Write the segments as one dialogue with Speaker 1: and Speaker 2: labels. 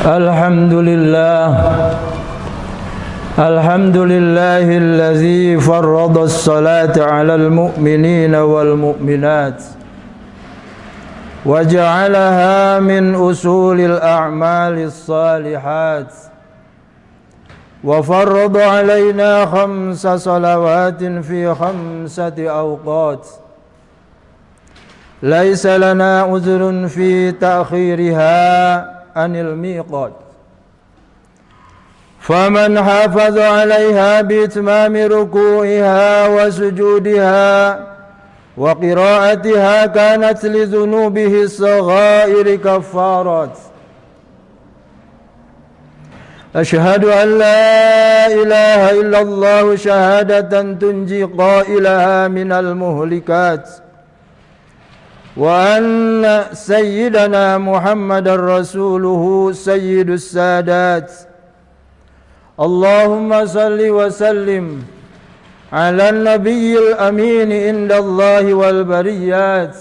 Speaker 1: Alhamdulillahillazi farrada as-salata 'alal mu'minina wal mu'minat wa ja'alaha min usulil a'malis salihat wa farrada 'alaina khamsa salawatin fi khamsati awqat laisa lana uzrun fi ta'khiriha anil miqat faman hafaza 'alaiha bi itmami ruku'iha wa sujudiha wa qira'atiha kanat li dhunubihi as-saghairi kaffarat. Ashhadu an la ilaha illallah shahadatan tunji qailaha minal muhlikat wa anna sayyidana Muhammadar rasuluhu sayyidus sadat. Allahumma salli wa sallim ala nabiyil amin indallahi wal bariyat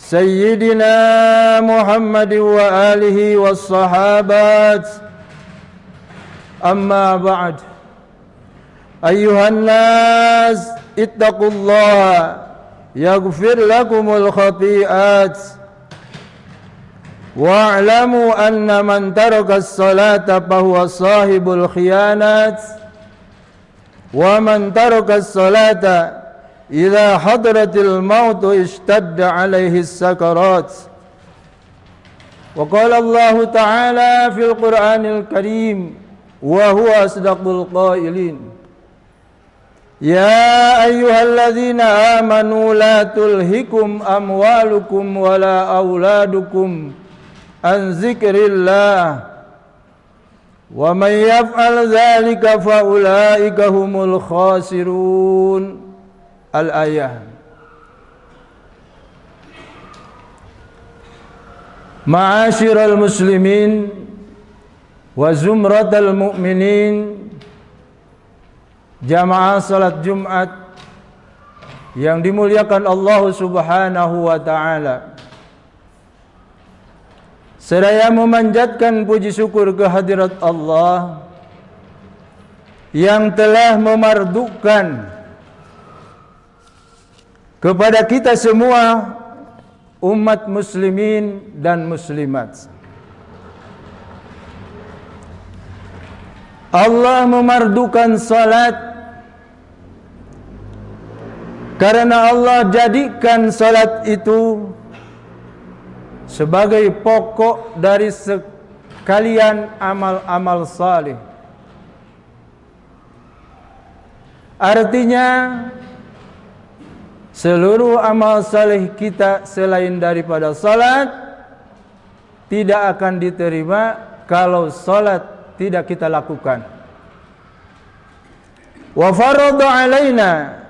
Speaker 1: sayyidina Muhammadin wa alihi was sahabat. Amma ba'd. Ayyuhan nas ittaqullaha yaghfir lakumul khati'at wa'lamu anna man taraka as-salata fahuwa sahibul khiyanat wa man taraka as-salata idza hadratil maut ishtadda 'alaihi as-sakarat. Wa qala Allah ta'ala fil Qur'anil Karim wa huwa asdaqul qailin. Ya ayyuhalladzina amanu la tulhikum amwalukum wala auladukum an zikrillah wa man yaf'al dzalika fa ulaika humul khasirun. Al-ayah. Ma'asyiral muslimin wa zumratal mu'minin, jamaah salat Jumat yang dimuliakan Allah Subhanahu wa ta'ala. Seraya memanjatkan puji syukur kehadirat Allah yang telah memardukan kepada kita semua umat muslimin dan muslimat. Allah memardukan salat karena Allah jadikan salat itu sebagai pokok dari sekalian amal-amal saleh. Artinya seluruh amal saleh kita selain daripada salat tidak akan diterima kalau salat tidak kita lakukan. Wa farada alaina,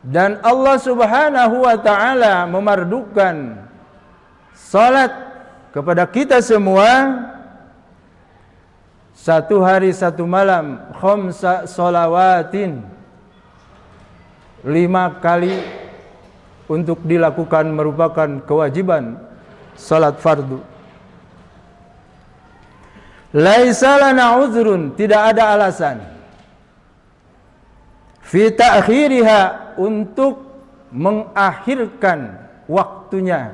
Speaker 1: dan Allah Subhanahu wa ta'ala memardukan salat kepada kita semua satu hari satu malam, khamsa salawatin, 5 kali untuk dilakukan merupakan kewajiban salat fardu. Laisa lana uzrun, tidak ada alasan fi ta'khiriha, untuk mengakhirkan waktunya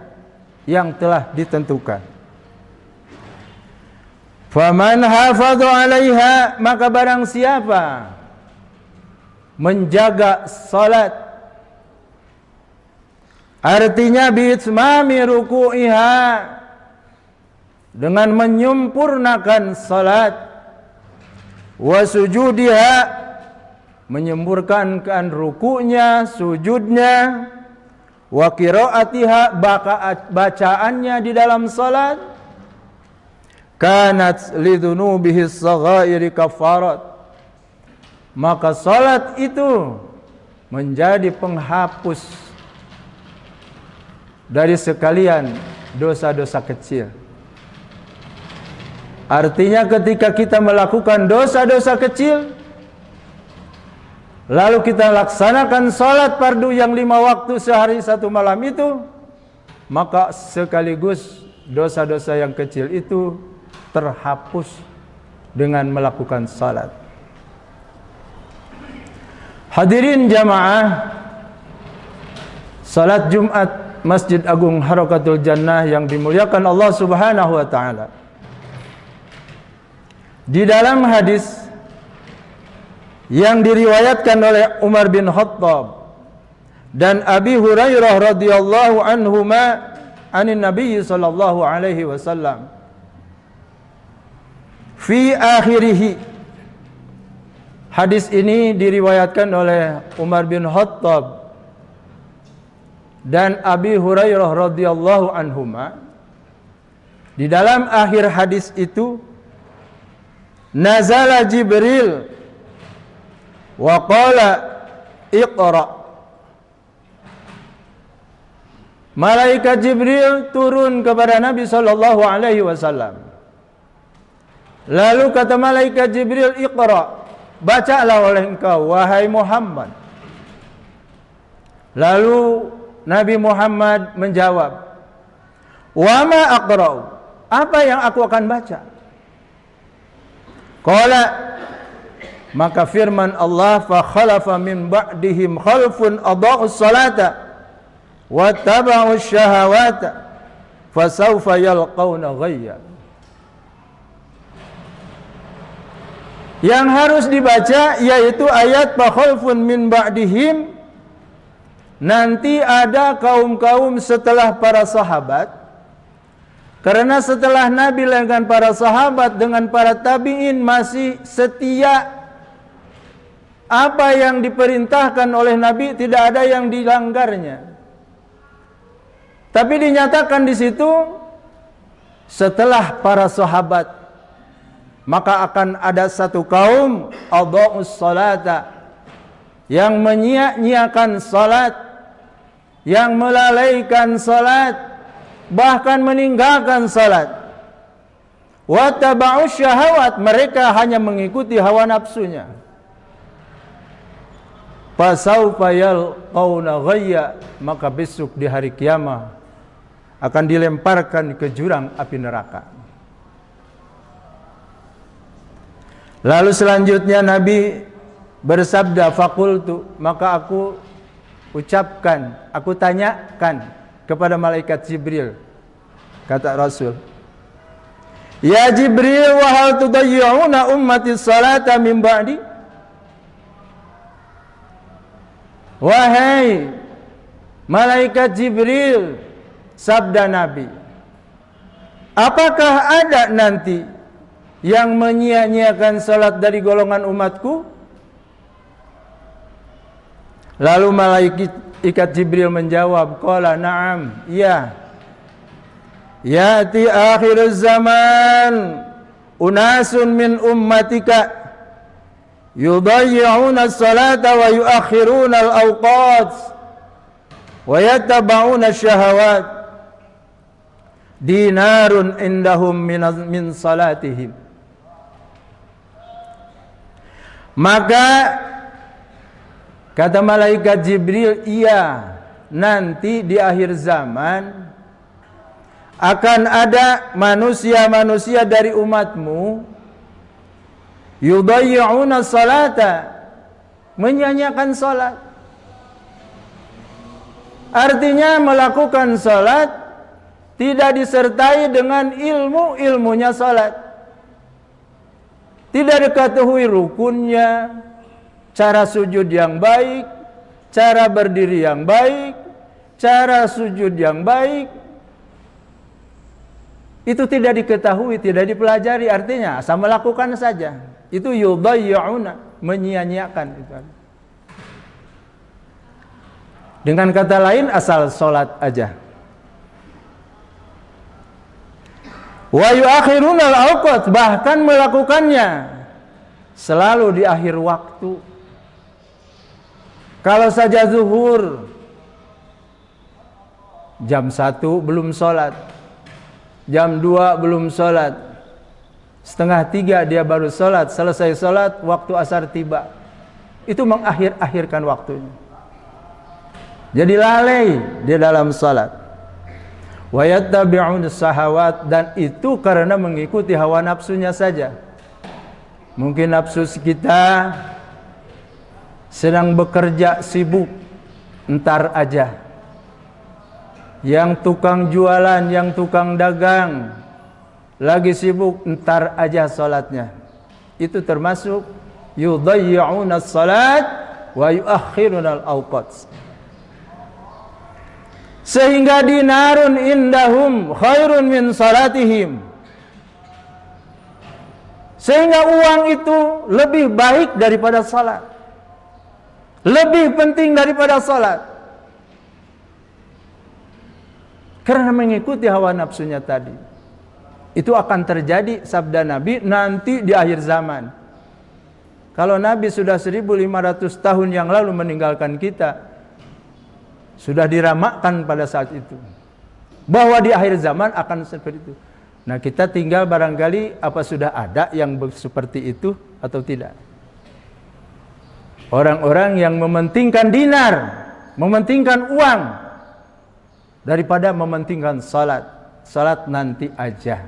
Speaker 1: yang telah ditentukan. Faman hafadha 'alaiha, maka barang siapa menjaga salat, artinya bi'itmami ruku'iha, dengan menyempurnakan salat, wa sujudiha, menyempurnakan ruku'nya, sujudnya, wa qiraatiha, bacaannya di dalam salat, kanat lidzunubihi as-saghairi kafarat, maka salat itu menjadi penghapus dari sekalian dosa-dosa kecil. Artinya ketika kita melakukan dosa-dosa kecil, lalu kita laksanakan salat fardu yang 5 waktu sehari 1 malam itu, maka sekaligus dosa-dosa yang kecil itu terhapus dengan melakukan salat. Hadirin jamaah salat Jumat Masjid Agung Harakatul Jannah yang dimuliakan Allah Subhanahu wa taala. Di dalam hadis yang diriwayatkan oleh Umar bin Khattab dan Abi Hurairah radhiyallahu anhuma anin Nabi sallallahu alaihi wasallam fi akhirih. Hadis ini diriwayatkan oleh Umar bin Khattab dan Abi Hurairah radhiyallahu anhuma. Di dalam akhir hadis itu, nazala Jibril wa qala iqra. Malaikat Jibril turun kepada Nabi sallallahu alaihi wasallam. Lalu kata malaikat Jibril, iqra, bacalah oleh engkau wahai Muhammad. Lalu Nabi Muhammad menjawab, wa ma aqra'u, apa yang aku akan baca? Qala, maka firman Allah, fa khalafa min ba'dihim khalfun adha'us salata wattaba'u syahawata fasawfa yalqawna ghayya. Yang harus dibaca yaitu ayat fa khalfun min ba'dihim. Nanti ada kaum-kaum setelah para sahabat, karena setelah Nabi dengan para sahabat dengan para tabi'in masih setia, apa yang diperintahkan oleh Nabi tidak ada yang dilanggarnya. Tapi dinyatakan di situ setelah para sahabat maka akan ada satu kaum adha'us salata, yang menyia-nyiakan salat, yang melalaikan salat, bahkan meninggalkan salat. Wattaba'us syahawat, mereka hanya mengikuti hawa nafsunya. Fasawfa yalqawna ghayya, maka besok di hari kiamat akan dilemparkan ke jurang api neraka. Lalu selanjutnya Nabi bersabda, faqultu, maka aku ucapkan, aku tanyakan kepada malaikat Jibril. Kata Rasul, ya Jibril, wa hal tudayyi'una ummati salata min ba'di? Wahai malaikat Jibril, sabda Nabi, apakah ada nanti yang menyia-nyiakan salat dari golongan umatku? Lalu malaikat Jibril menjawab, qala na'am, iya. Ya'ti akhir zaman unasun min ummatika yudayyi'una as-salata wa yu'akhiruna al-awqat wa yattaba'una ash-shahawat dinarun indahum min salatihim. Maka kata malaikat Jibril, iya, nanti di akhir zaman akan ada manusia-manusia dari umatmu yudayyi'una salata, menyanyiakan salat. Artinya melakukan salat tidak disertai dengan ilmunya salat. Tidak diketahui rukunnya, cara sujud yang baik, cara berdiri yang baik, cara sujud yang baik. Itu tidak diketahui, tidak dipelajari, artinya asal melakukan saja. Itu yudayyi'una, menyia-nyiakan itu. Dengan kata lain, asal sholat aja. Wa yu'akhiruna al-awqat, bahkan melakukannya selalu di akhir waktu. Kalau saja zuhur jam 1 belum sholat, jam 2 belum sholat, setengah 3 dia baru sholat, selesai sholat waktu asar tiba. Itu mengakhir-akhirkan waktunya. Jadi lalai di dalam sholat. wa yattabi'un syahawat, dan itu karena mengikuti hawa nafsunya saja. Mungkin nafsu kita sedang bekerja sibuk, entar aja. Yang tukang jualan, yang tukang dagang lagi sibuk, entar aja salatnya. Itu termasuk yudayyi'una salat wa yuakhiruna al-awqat. Sehingga dinarun indahum khairun min salatihim. Sehingga uang itu lebih baik daripada salat, lebih penting daripada salat, karena mengikuti hawa nafsunya tadi. Itu akan terjadi, sabda Nabi, nanti di akhir zaman. Kalau Nabi sudah 1500 tahun yang lalu meninggalkan kita, sudah diramakkan pada saat itu bahwa di akhir zaman akan seperti itu. Nah, kita tinggal barangkali apa sudah ada yang seperti itu atau tidak. Orang-orang yang mementingkan dinar, mementingkan uang daripada mementingkan salat. Salat nanti aja.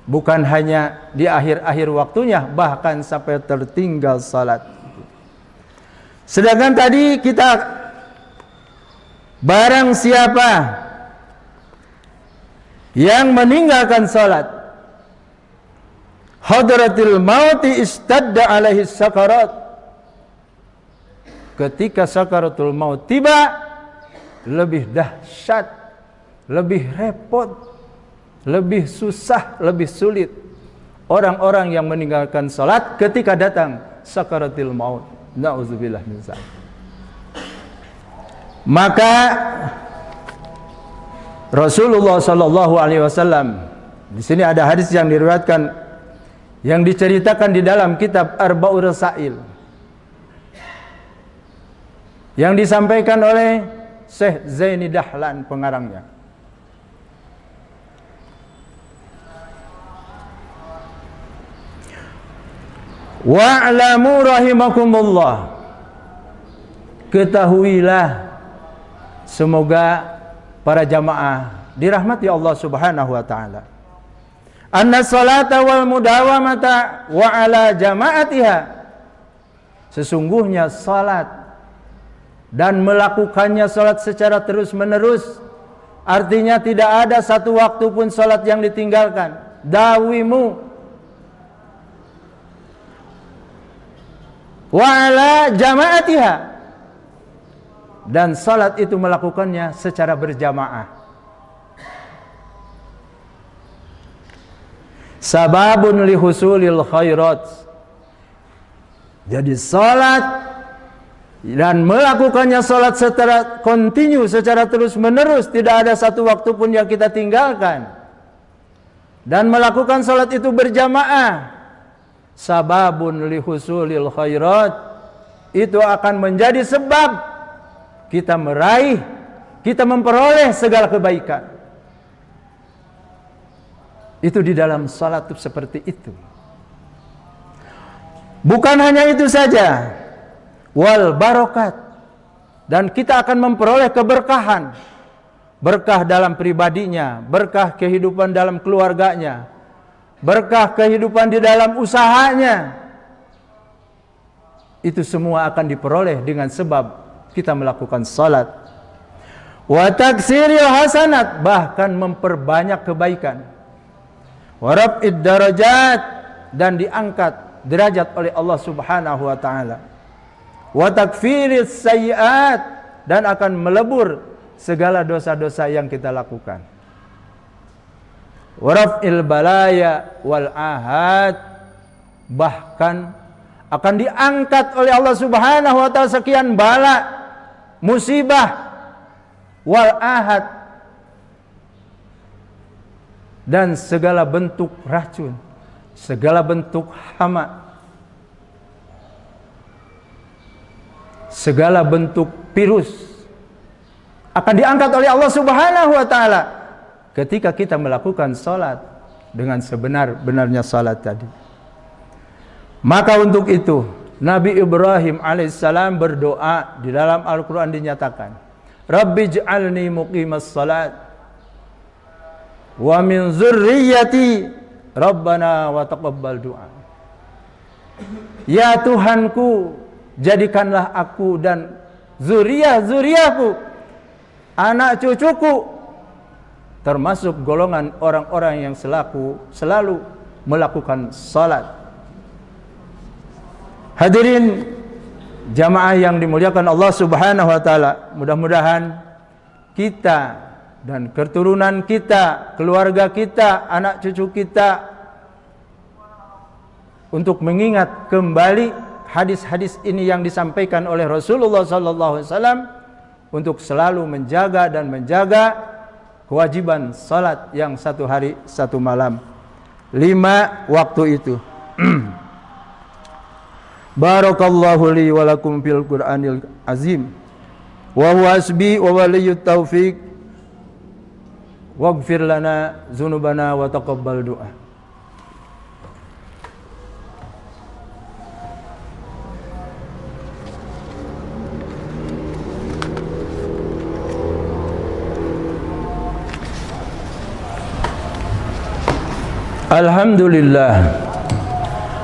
Speaker 1: Bukan hanya di akhir-akhir waktunya, bahkan sampai tertinggal salat. Sedangkan tadi kita, barang siapa yang meninggalkan salat, hadratil mauti istadda alaihi sakarat. Ketika sakaratul maut tiba, lebih dahsyat, lebih repot, lebih susah, lebih sulit orang-orang yang meninggalkan salat ketika datang sakaratul maut. Nauzubillah min dzalik. Maka Rasulullah sallallahu alaihi wasallam, di sini ada hadis yang diriwayatkan, yang diceritakan di dalam kitab Arba'ur Rasail, yang disampaikan oleh Syekh Zaini Dahlan pengarangnya. Wa'lamu rahimakumullah, ketahuilah, semoga para jamaah dirahmati Allah Subhanahu wa taala, anna salata wal mudawamata wa ala jama'atiha, sesungguhnya salat dan melakukannya salat secara terus-menerus, artinya tidak ada satu waktu pun salat yang ditinggalkan. Dawimu wa ala jama'atiha, dan salat itu melakukannya secara berjamaah. Sababun lihusulil khairat, jadi salat dan melakukannya salat secara kontinu, secara terus menerus, tidak ada satu waktu pun yang kita tinggalkan, dan melakukan salat itu berjamaah, sababun lihusulil khairat, itu akan menjadi sebab kita meraih, kita memperoleh segala kebaikan. Itu di dalam salat itu seperti itu. Bukan hanya itu saja, wal barokat, dan kita akan memperoleh keberkahan, berkah dalam pribadinya, berkah kehidupan dalam keluarganya, berkah kehidupan di dalam usahanya. Itu semua akan diperoleh dengan sebab kita melakukan salat. Wa taksiril hasanat, bahkan memperbanyak kebaikan. Wa raf'id darajat, dan diangkat derajat oleh Allah Subhanahu wa taala. Wa takfiris sayyi'at, dan akan melebur segala dosa-dosa yang kita lakukan. Wa raf'il balaya wal ahad, bahkan akan diangkat oleh Allah Subhanahu wa taala sekian bala, musibah, wal ahad, dan segala bentuk racun, segala bentuk hama, segala bentuk virus akan diangkat oleh Allah Subhanahu wa taala ketika kita melakukan salat dengan sebenar-benarnya salat tadi. Maka untuk itu Nabi Ibrahim alaihissalam berdoa, di dalam Al-Quran dinyatakan, Rabbi ij'alni muqimas salat wa min dzurriyyati Rabbana wa taqabbal du'a. Ya Tuhanku, jadikanlah aku dan zuriyaku, anak cucuku, termasuk golongan orang-orang yang selalu melakukan salat. Hadirin jamaah yang dimuliakan Allah Subhanahu wa taala, mudah-mudahan kita dan keturunan kita, keluarga kita, anak cucu kita untuk mengingat kembali hadis-hadis ini yang disampaikan oleh Rasulullah sallallahu alaihi wasallam untuk selalu menjaga kewajiban salat yang satu hari satu malam, 5 waktu itu. Barakallahu li wa lakum fil Qur'anil azim wa huwa hasbi wa waliyyut taufiq waghfir lana dzunubana wa taqabbal du'a.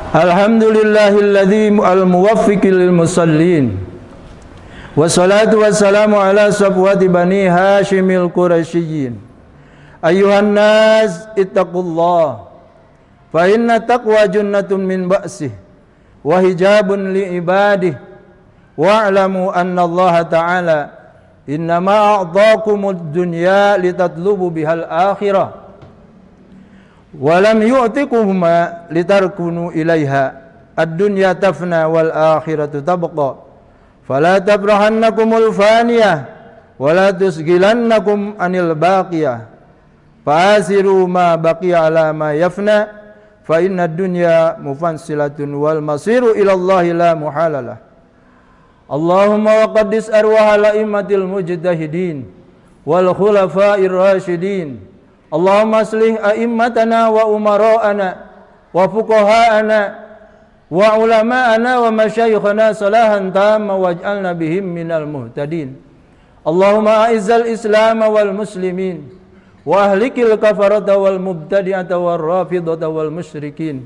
Speaker 1: Alhamdulillahilladzi al-muwaffiqil musallin wassalatu wassalamu ala safwati bani Hashimil Quraisyin. Ayyuhan nas ittaqullah fa inna taqwa junnatun min ba'sih wa hijabun li ibadih wa'lamu anna Allah ta'ala innama a'taakumud dunya litatlubu bihal akhirah walam yu'tikuma litarkunu ilaiha ad-dunya tafna wal akhiratu tabqa fala tabrahannakumul faniyah wala tusgilannakum anil baqiyah fa'asiru ma baqiya ala ma yafna fa inna ad-dunya mufansilatun wal masiru ila Allahi la muhalalah. Allahumma wa qaddis arwahal a'immatil mujtahidin wal khulafa'ir rasyidin. Allahumma aslih a'immatana wa umara'ana wa fuqaha'ana wa ulama'ana wa masyayikhana salahan tamma waj'alna bihim minal muhtadin. Allahumma a'izzal islam wal muslimin wa ahlikil kafarata wal mubtadi'ata wal rafidata wal musyrikin.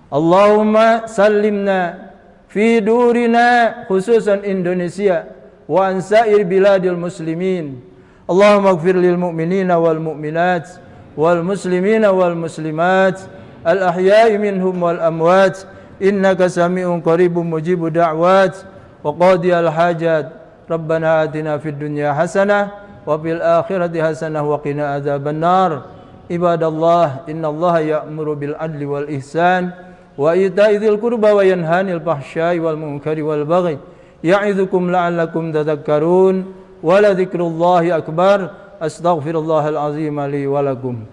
Speaker 1: Allahumma sallimna fi durina khususan Indonesia wa ansair biladil muslimin. Allahumma ighfir lil mu'minina wal mu'minat wal muslimina wal muslimat al ahya'i minhum wal amwat innaka sami'un qaribun mujibud da'wat wa qadiyal hajat. Rabbana atina fid dunya hasanah wa fil akhirati hasanah wa qina adzaban nar. Ibadallah, innallaha ya'muru bil adli wal ihsan wa ita'i dzil qurba wa yanha 'anil fahsya'i wal munkari wal baghi ya'idzukum la'allakum tadhakkarun. Wa la dzikrullahi akbar. Astaghfirullahal azim li wa lakum.